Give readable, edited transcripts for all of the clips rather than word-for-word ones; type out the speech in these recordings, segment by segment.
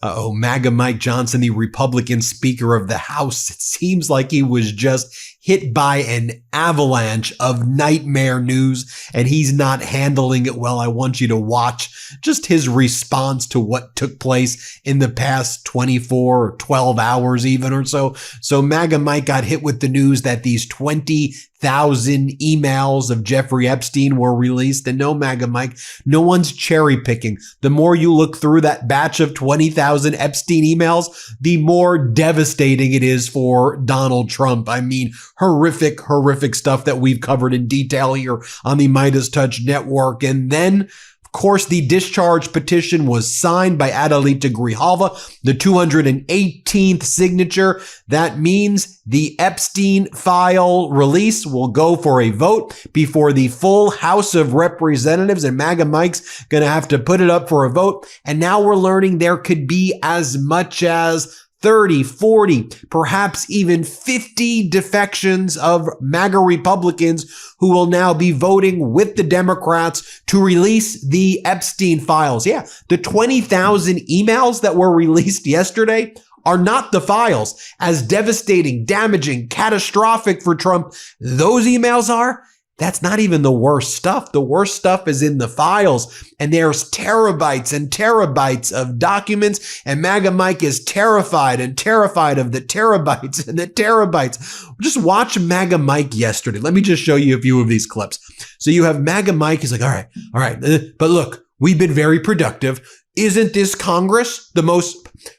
MAGA Mike Johnson, the Republican Speaker of the House, it seems like he was just hit by an avalanche of nightmare news, and he's not handling it well. I want you to watch just his response to what took place in the past 24 or 12 hours even or so. So MAGA Mike got hit with the news that these 20,000 emails of Jeffrey Epstein were released. And no, MAGA Mike, no one's cherry picking. The more you look through that batch of 20,000 Epstein emails, the more devastating it is for Donald Trump. I mean, horrific, horrific stuff that we've covered in detail here on the MeidasTouch network. And then, of course, the discharge petition was signed by Adalita Grijalva, the 218th signature. That means the Epstein file release will go for a vote before the full House of Representatives, and MAGA Mike's going to have to put it up for a vote. And now we're learning there could be as much as 30, 40, perhaps even 50 defections of MAGA Republicans who will now be voting with the Democrats to release the Epstein files. Yeah, the 20,000 emails that were released yesterday are not the files. As devastating, damaging, catastrophic for Trump those emails are, that's not even the worst stuff. The worst stuff is in the files, and there's terabytes and terabytes of documents, and MAGA Mike is terrified and terrified of the terabytes and the terabytes. Just watch MAGA Mike yesterday. Let me just show you a few of these clips. So you have MAGA Mike. He's like, all right, but look, we've been very productive. Isn't this Congress the most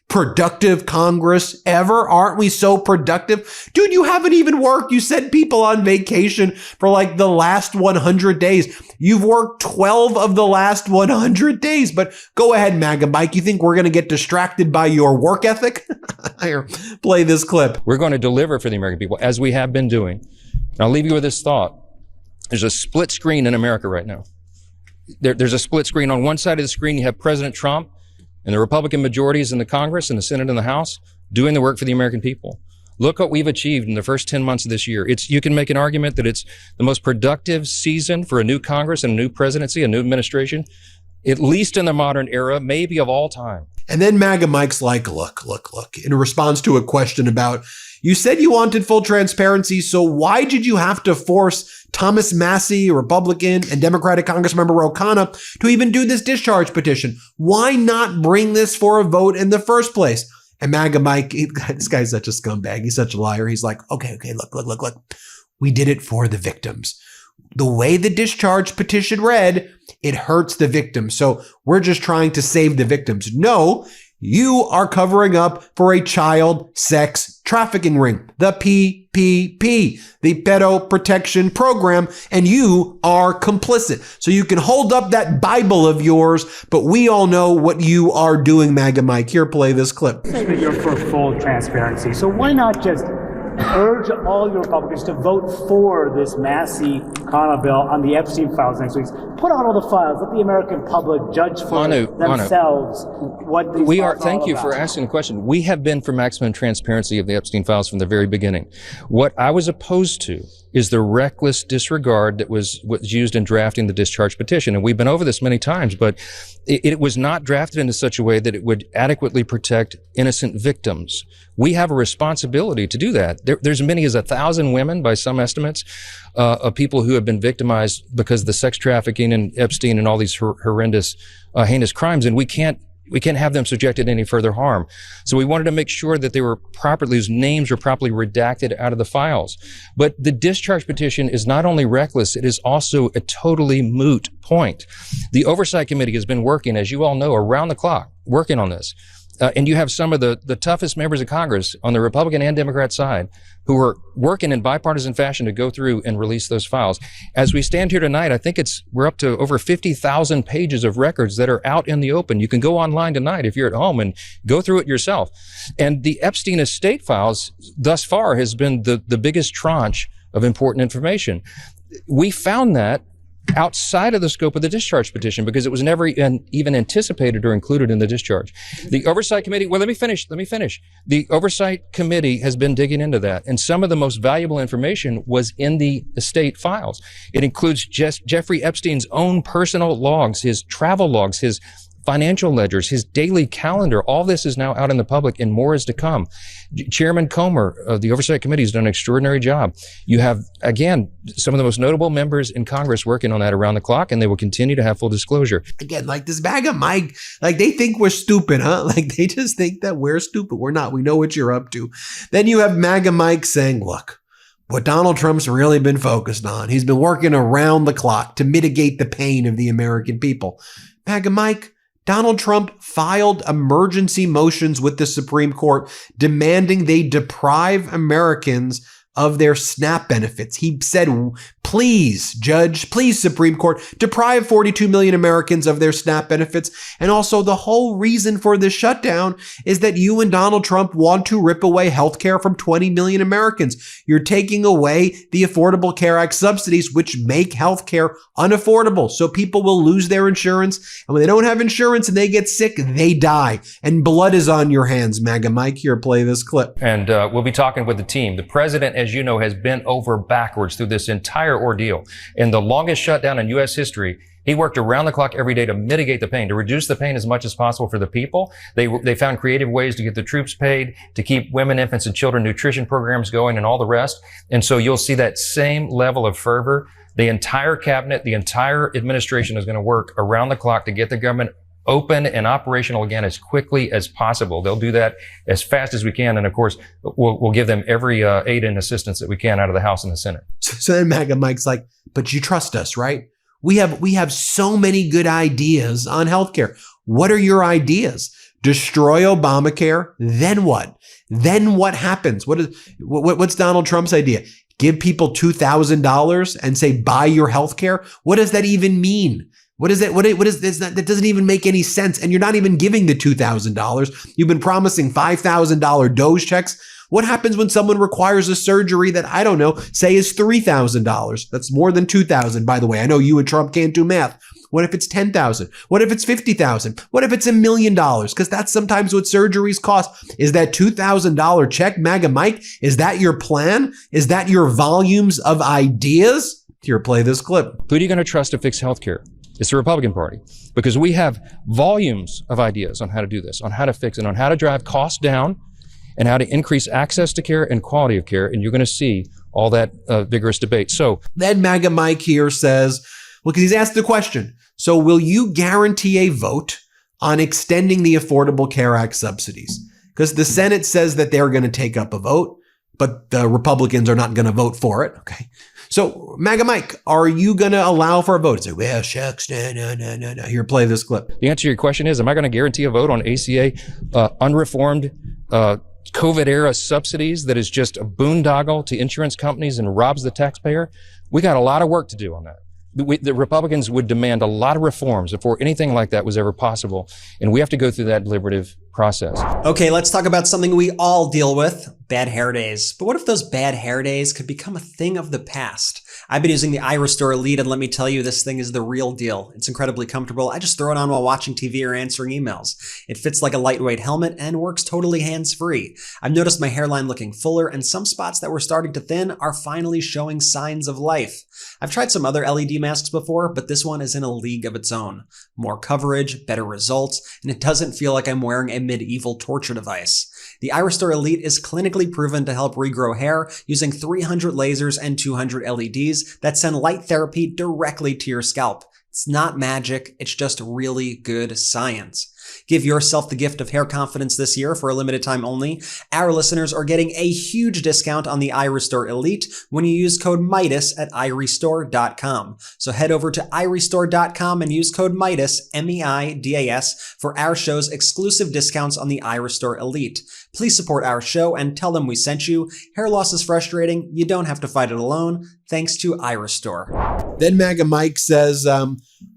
productive Congress ever? Aren't we so productive? Dude, you haven't even worked. You sent people on vacation for like the last 100 days. You've worked 12 of the last 100 days, but go ahead, MAGA Mike. You think we're going to get distracted by your work ethic? Here, play this clip. We're going to deliver for the American people as we have been doing. And I'll leave you with this thought. There's a split screen in America right now. There's a split screen. On one side of the screen, you have President Trump and the Republican majorities in the Congress and the Senate and the House doing the work for the American people. Look what we've achieved in the first 10 months of this year. You can make an argument that it's the most productive season for a new Congress and a new presidency, a new administration, at least in the modern era, maybe of all time. And then MAGA Mike's like, look, in response to a question about, you said you wanted full transparency, so why did you have to force Thomas Massie, Republican, and Democratic Congressmember O'Connor to even do this discharge petition? Why not bring this for a vote in the first place? And MAGA Mike, this guy's such a scumbag. He's such a liar. He's like, okay, look. We did it for the victims. The way the discharge petition read, it hurts the victims. So we're just trying to save the victims. No, you are covering up for a child sex trafficking ring, the PPP, the Pedo Protection Program, and you are complicit. So you can hold up that Bible of yours, but we all know what you are doing, MAGA Mike. Here, play this clip. Say that you're for full transparency, so why not just urge all your Republicans to vote for this Massey-Connor bill on the Epstein files next week? Put out all the files. Let the American public judge for themselves what these files are. Thank you for asking the question. We have been for maximum transparency of the Epstein files from the very beginning. What I was opposed to is the reckless disregard that was used in drafting the discharge petition. And we've been over this many times, but it was not drafted in such a way that it would adequately protect innocent victims. We have a responsibility to do that. There's as many as 1,000 women, by some estimates, of people who have been victimized because of the sex trafficking and Epstein and all these horrendous, heinous crimes, and we can't have them subjected to any further harm. So we wanted to make sure that whose names were properly redacted out of the files. But the discharge petition is not only reckless, it is also a totally moot point. The Oversight Committee has been working, as you all know, around the clock, working on this. And you have some of the toughest members of Congress on the Republican and Democrat side who are working in bipartisan fashion to go through and release those files. As we stand here tonight, I think we're up to over 50,000 pages of records that are out in the open. You can go online tonight if you're at home and go through it yourself. And the Epstein estate files thus far has been the biggest tranche of important information. We found that outside of the scope of the discharge petition because it was never even anticipated or included in the discharge. The Oversight Committee, well, let me finish. The Oversight Committee has been digging into that, and some of the most valuable information was in the estate files. It includes Jeffrey Epstein's own personal logs, his travel logs, his financial ledgers, his daily calendar. All this is now out in the public and more is to come. Chairman Comer of the Oversight Committee has done an extraordinary job. You have, again, some of the most notable members in Congress working on that around the clock, and they will continue to have full disclosure. Again, like this MAGA Mike, like they think we're stupid, huh? Like they just think that we're stupid. We're not. We know what you're up to. Then you have MAGA Mike saying, look, what Donald Trump's really been focused on, he's been working around the clock to mitigate the pain of the American people. MAGA Mike, Donald Trump filed emergency motions with the Supreme Court demanding they deprive Americans of their SNAP benefits. He said, please, Judge, please, Supreme Court, deprive 42 million Americans of their SNAP benefits. And also the whole reason for this shutdown is that you and Donald Trump want to rip away health care from 20 million Americans. You're taking away the Affordable Care Act subsidies, which make health care unaffordable. So people will lose their insurance. And when they don't have insurance and they get sick, they die. And blood is on your hands, MAGA Mike. Here, play this clip. And we'll be talking with the team. The president, as you know, has bent over backwards through this entire ordeal. In the longest shutdown in U.S. history, he worked around the clock every day to mitigate the pain, to reduce the pain as much as possible for the people. They found creative ways to get the troops paid, to keep women, infants, and children nutrition programs going, and all the rest. And so you'll see that same level of fervor. The entire cabinet, the entire administration is going to work around the clock to get the government open and operational again as quickly as possible. They'll do that as fast as we can. And of course, we'll give them every aid and assistance that we can out of the House and the Senate. So then MAGA Mike's like, but you trust us, right? We have so many good ideas on healthcare. What are your ideas? Destroy Obamacare. Then what? Then what happens? What's Donald Trump's idea? Give people $2,000 and say, buy your healthcare? What does that even mean? What is that? What is this? That doesn't even make any sense. And you're not even giving the $2,000. You've been promising $5,000 Doge checks. What happens when someone requires a surgery that, I don't know, say is $3,000? That's more than $2,000, by the way. I know you and Trump can't do math. What if it's $10,000? What if it's $50,000? What if it's $1 million? Because that's sometimes what surgeries cost. Is that $2,000 check, MAGA Mike? Is that your plan? Is that your volumes of ideas? Here, play this clip. Who are you going to trust to fix healthcare? It's the Republican Party, because we have volumes of ideas on how to do this, on how to fix it, on how to drive costs down and how to increase access to care and quality of care. And you're going to see all that vigorous debate. So then MAGA Mike here says, well, because he's asked the question, so will you guarantee a vote on extending the Affordable Care Act subsidies? Because the Senate says that they're going to take up a vote, but the Republicans are not going to vote for it. Okay. So, MAGA Mike, are you going to allow for a vote? Say, well, shucks, no. Here, play this clip. The answer to your question is, am I going to guarantee a vote on ACA unreformed COVID-era subsidies that is just a boondoggle to insurance companies and robs the taxpayer? We got a lot of work to do on that. The Republicans would demand a lot of reforms before anything like that was ever possible. And we have to go through that deliberative process. Okay, let's talk about something we all deal with, bad hair days. But what if those bad hair days could become a thing of the past? I've been using the iRestore Elite, and let me tell you, this thing is the real deal. It's incredibly comfortable. I just throw it on while watching TV or answering emails. It fits like a lightweight helmet and works totally hands-free. I've noticed my hairline looking fuller, and some spots that were starting to thin are finally showing signs of life. I've tried some other LED masks before, but this one is in a league of its own. More coverage, better results, and it doesn't feel like I'm wearing a medieval torture device. The iRestore Elite is clinically proven to help regrow hair using 300 lasers and 200 LEDs that send light therapy directly to your scalp. It's not magic, it's just really good science. Give yourself the gift of hair confidence this year for a limited time only. Our listeners are getting a huge discount on the iRestore Elite when you use code Meidas at iRestore.com. So head over to iRestore.com and use code Meidas, M-E-I-D-A-S, for our show's exclusive discounts on the iRestore Elite. Please support our show and tell them we sent you. Hair loss is frustrating. You don't have to fight it alone. Thanks to iRestore. Then MAGA Mike says,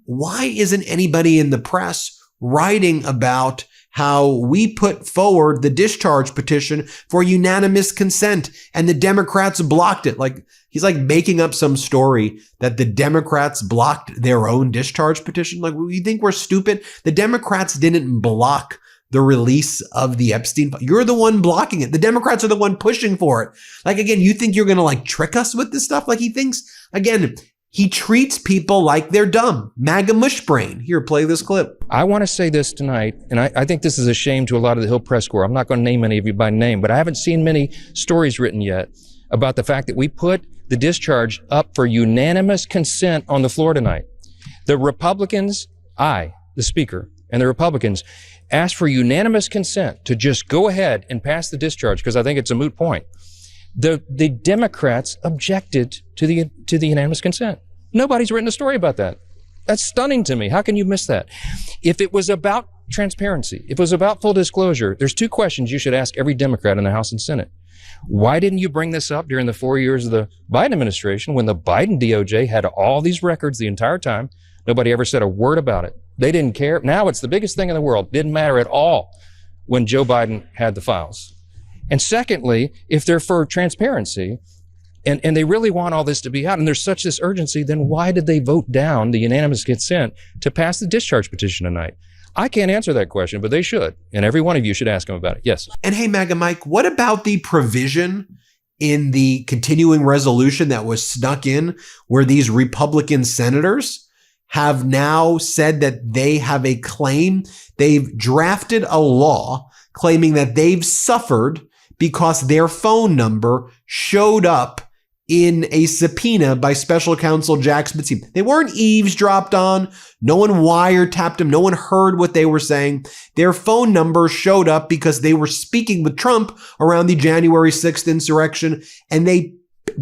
why isn't anybody in the press writing about how we put forward the discharge petition for unanimous consent and the Democrats blocked it? Like, he's like making up some story that the Democrats blocked their own discharge petition. Like, you think we're stupid? The Democrats didn't block the release of the Epstein. You're the one blocking it. The Democrats are the one pushing for it. Like, again, you think you're going to like trick us with this stuff? Like, he thinks, again, he treats people like they're dumb. MAGA mush brain. Here, play this clip. I want to say this tonight, and I think this is a shame to a lot of the Hill press corps. I'm not going to name any of you by name, but I haven't seen many stories written yet about the fact that we put the discharge up for unanimous consent on the floor tonight. The Republicans, the Speaker, and the Republicans asked for unanimous consent to just go ahead and pass the discharge because I think it's a moot point. The Democrats objected to the unanimous consent. Nobody's written a story about that. That's stunning to me. How can you miss that? If it was about transparency, if it was about full disclosure, there's two questions you should ask every Democrat in the House and Senate. Why didn't you bring this up during the 4 years of the Biden administration when the Biden DOJ had all these records the entire time? Nobody ever said a word about it. They didn't care. Now it's the biggest thing in the world. Didn't matter at all when Joe Biden had the files. And secondly, if they're for transparency and they really want all this to be out and there's such this urgency, then why did they vote down the unanimous consent to pass the discharge petition tonight? I can't answer that question, but they should. And every one of you should ask them about it. Yes. And hey, MAGA Mike, what about the provision in the continuing resolution that was snuck in where these Republican senators have now said that they have a claim? They've drafted a law claiming that they've suffered because their phone number showed up in a subpoena by special counsel Jack Smith. They weren't eavesdropped on. No one wiretapped them. No one heard what they were saying. Their phone number showed up because they were speaking with Trump around the January 6th insurrection. And they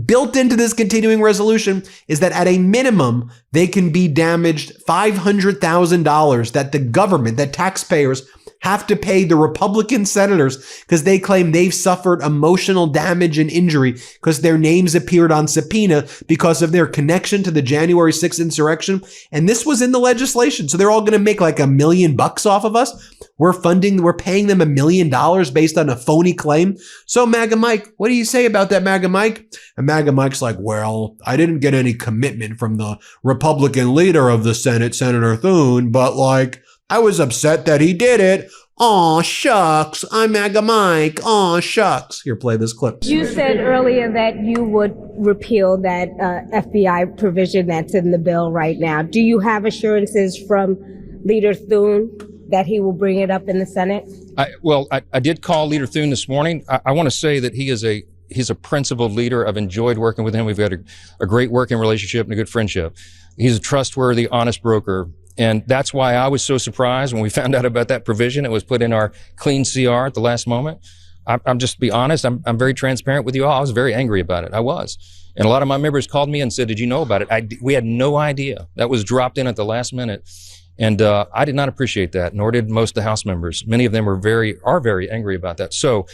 built into this continuing resolution is that at a minimum, they can be damaged $500,000 that the government, that taxpayers have to pay the Republican senators because they claim they've suffered emotional damage and injury because their names appeared on subpoena because of their connection to the January 6th insurrection. And this was in the legislation. So they're all going to make like $1 million off of us. We're paying them $1 million based on a phony claim. So MAGA Mike, what do you say about that, MAGA Mike? And MAGA Mike's like, well, I didn't get any commitment from the Republican leader of the Senate, Senator Thune, but like, I was upset that he did it. Aw, shucks. I'm MAGA Mike. Aw, shucks. Here, play this clip. You said earlier that you would repeal that FBI provision that's in the bill right now. Do you have assurances from Leader Thune that he will bring it up in the Senate? I did call Leader Thune this morning. I want to say that he's a principled leader. I've enjoyed working with him. We've got a great working relationship and a good friendship. He's a trustworthy, honest broker. And that's why I was so surprised when we found out about that provision. It was put in our clean CR at the last moment. I'm just to be honest, I'm very transparent with you all. I was very angry about it. I was. And a lot of my members called me and said, did you know about it? We had no idea. That was dropped in at the last minute. And I did not appreciate that, nor did most of the House members. Many of them are very angry about that. So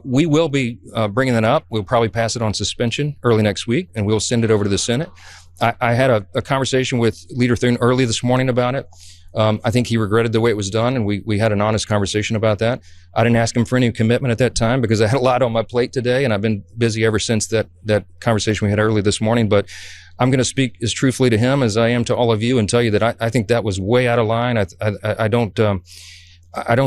we will be bringing that up. We'll probably pass it on suspension early next week, and we'll send it over to the Senate. I had a conversation with Leader Thune early this morning about it. I think he regretted the way it was done, and we had an honest conversation about that. I didn't ask him for any commitment at that time because I had a lot on my plate today, and I've been busy ever since that conversation we had early this morning. But I'm going to speak as truthfully to him as I am to all of you and tell you that I think that was way out of line. I don't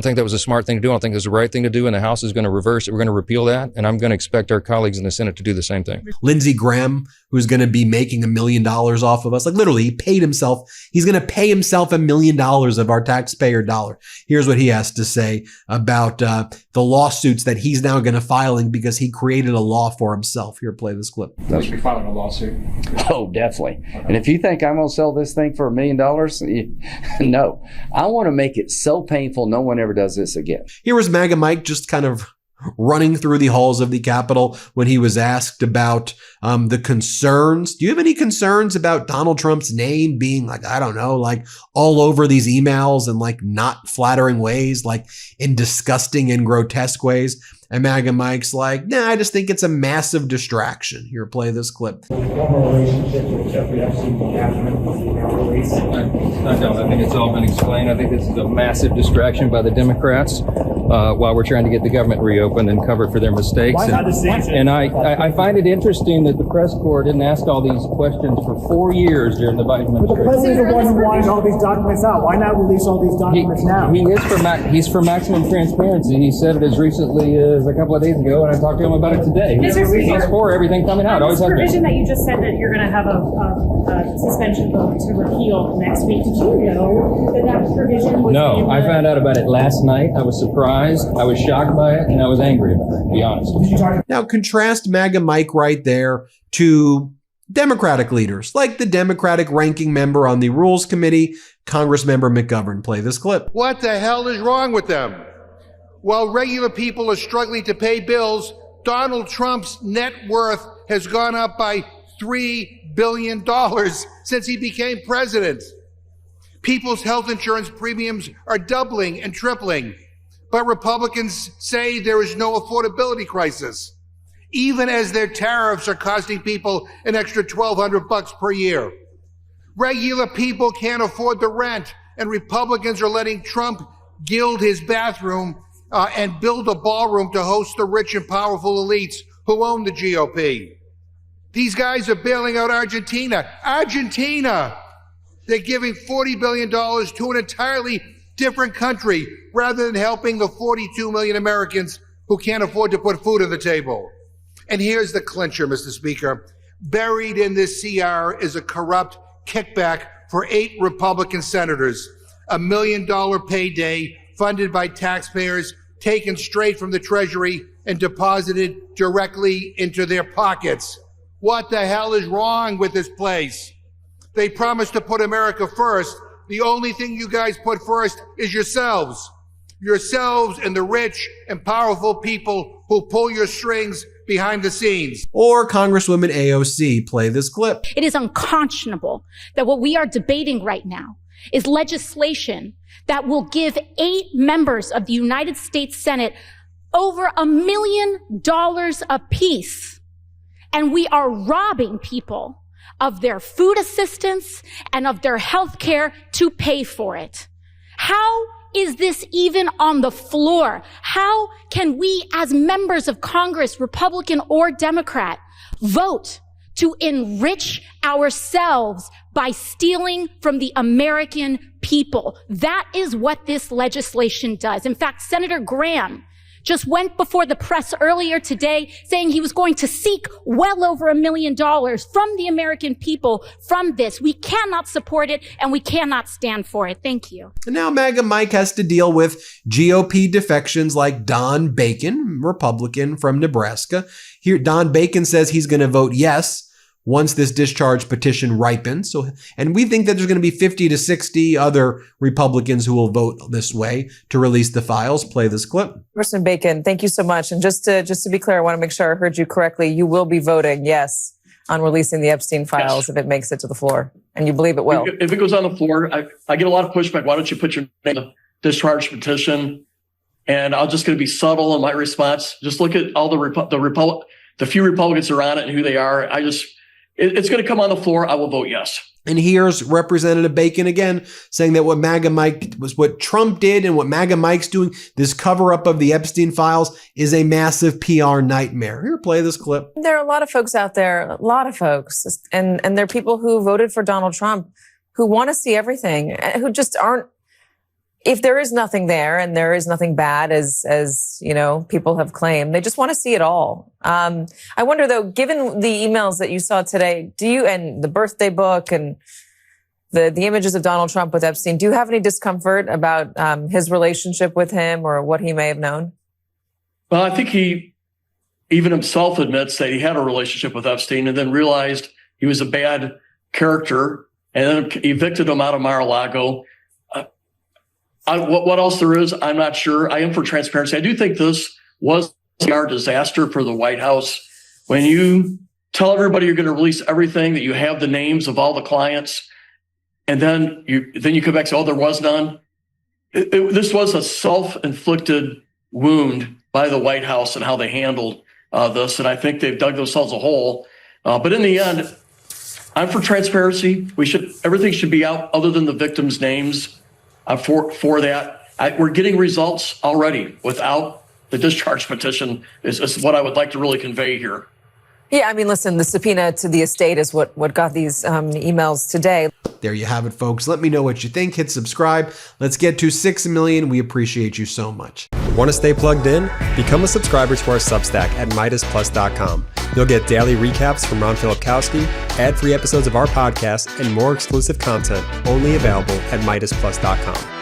think that was a smart thing to do. I don't think it was the right thing to do, and the House is going to reverse it. We're going to repeal that, and I'm going to expect our colleagues in the Senate to do the same thing. Lindsey Graham, who's going to be making $1 million off of us, like literally, he paid himself. He's going to pay himself $1 million of our taxpayer dollar. Here's what he has to say about the lawsuits that he's now going to filing because he created a law for himself. Here, play this clip. That's be filing a lawsuit. Oh, definitely. And if you think I'm going to sell this thing for $1 million, no. I want to make it so painful no one ever does this again. Here was MAGA Mike just kind of running through the halls of the Capitol when he was asked about the concerns. Do you have any concerns about Donald Trump's name being like, I don't know, like all over these emails and like not flattering ways, like in disgusting and grotesque ways? And MAGA Mike's like, nah, I just think it's a massive distraction. Here, play this clip. The former relationship with Jeffrey Epstein, the case? I don't. I think it's all been explained. I think this is a massive distraction by the Democrats while we're trying to get the government reopened and covered for their mistakes. Why not the sanction? And I find it interesting that the press corps didn't ask all these questions for 4 years during the Biden But the administration. president's the one who wanted all these documents out. Why not release all these documents now? He's for maximum transparency. He said it as recently as a couple of days ago, and I talked to him about it today. He's for everything coming out. Always This has provision been. that you just said that you're going to have a suspension vote to repeal next week. Did you know that provision was No, I found out about it last night. I was surprised. I was shocked by it, and I was angry about it, to be honest. Now contrast MAGA Mike right there to Democratic leaders, like the Democratic ranking member on the Rules Committee, Congressmember McGovern. Play this clip. What the hell is wrong with them? While regular people are struggling to pay bills, Donald Trump's net worth has gone up by $3 billion since he became president. People's health insurance premiums are doubling and tripling, but Republicans say there is no affordability crisis, even as their tariffs are costing people an extra $1,200 per year. Regular people can't afford the rent, and Republicans are letting Trump gild his bathroom and build a ballroom to host the rich and powerful elites who own the GOP. These guys are bailing out Argentina. They're giving $40 billion to an entirely different country rather than helping the 42 million Americans who can't afford to put food on the table. And here's the clincher, Mr. Speaker. Buried in this CR is a corrupt kickback for 8 Republican senators, $1 million payday funded by taxpayers, taken straight from the Treasury and deposited directly into their pockets. What the hell is wrong with this place? They promised to put America first. The only thing you guys put first is yourselves. Yourselves and the rich and powerful people who pull your strings behind the scenes. Or Congresswoman AOC. Play this clip. It is unconscionable that what we are debating right now is legislation that will give 8 members of the United States Senate over $1 million apiece. And we are robbing people of their food assistance and of their health care to pay for it. How is this even on the floor? How can we as members of Congress, Republican or Democrat, vote to enrich ourselves by stealing from the American people? That is what this legislation does. In fact, Senator Graham just went before the press earlier today saying he was going to seek well over $1 million from the American people from this. We cannot support it and we cannot stand for it. Thank you. And now MAGA Mike has to deal with GOP defections like Don Bacon, Republican from Nebraska. Here, Don Bacon says he's going to vote yes once this discharge petition ripens. And we think that there's going to be 50 to 60 other Republicans who will vote this way to release the files. Play this clip. Congressman Bacon, thank you so much. And just to be clear, I want to make sure I heard you correctly. You will be voting yes on releasing the Epstein files if it makes it to the floor, and you believe it will. If it goes on the floor, I get a lot of pushback. Why don't you put your name on the discharge petition? And I'm just going to be subtle in my response. Just look at all the few Republicans who are on it and who they are. It's going to come on the floor. I will vote yes. And here's Representative Bacon again saying that what MAGA Mike was what Trump did and what MAGA Mike's doing, this cover up of the Epstein files, is a massive PR nightmare. Here, play this clip. There are a lot of folks out there, a lot of folks, and there are people who voted for Donald Trump who want to see everything, who just aren't. If there is nothing there and there is nothing bad, as you know, people have claimed, they just want to see it all. I wonder though, given the emails that you saw today, and the birthday book and the images of Donald Trump with Epstein, do you have any discomfort about his relationship with him or what he may have known? Well, I think he even himself admits that he had a relationship with Epstein and then realized he was a bad character and then evicted him out of Mar-a-Lago. What else there is, I'm not sure. I am for transparency. I do think this was a disaster for the White House. When you tell everybody you're going to release everything, that you have the names of all the clients, and then you come back and say, oh, there was none. This was a self-inflicted wound by the White House and how they handled this. And I think they've dug themselves a hole. But in the end, I'm for transparency. Everything should be out other than the victims' names for that. We're getting results already without the discharge petition is what I would like to really convey here. Yeah, I mean, listen, the subpoena to the estate is what got these emails today. There you have it, folks. Let me know what you think. Hit subscribe. Let's get to 6 million. We appreciate you so much. Want to stay plugged in? Become a subscriber to our Substack at MeidasPlus.com. You'll get daily recaps from Ron Filipkowski, ad-free episodes of our podcast, and more exclusive content only available at MeidasPlus.com.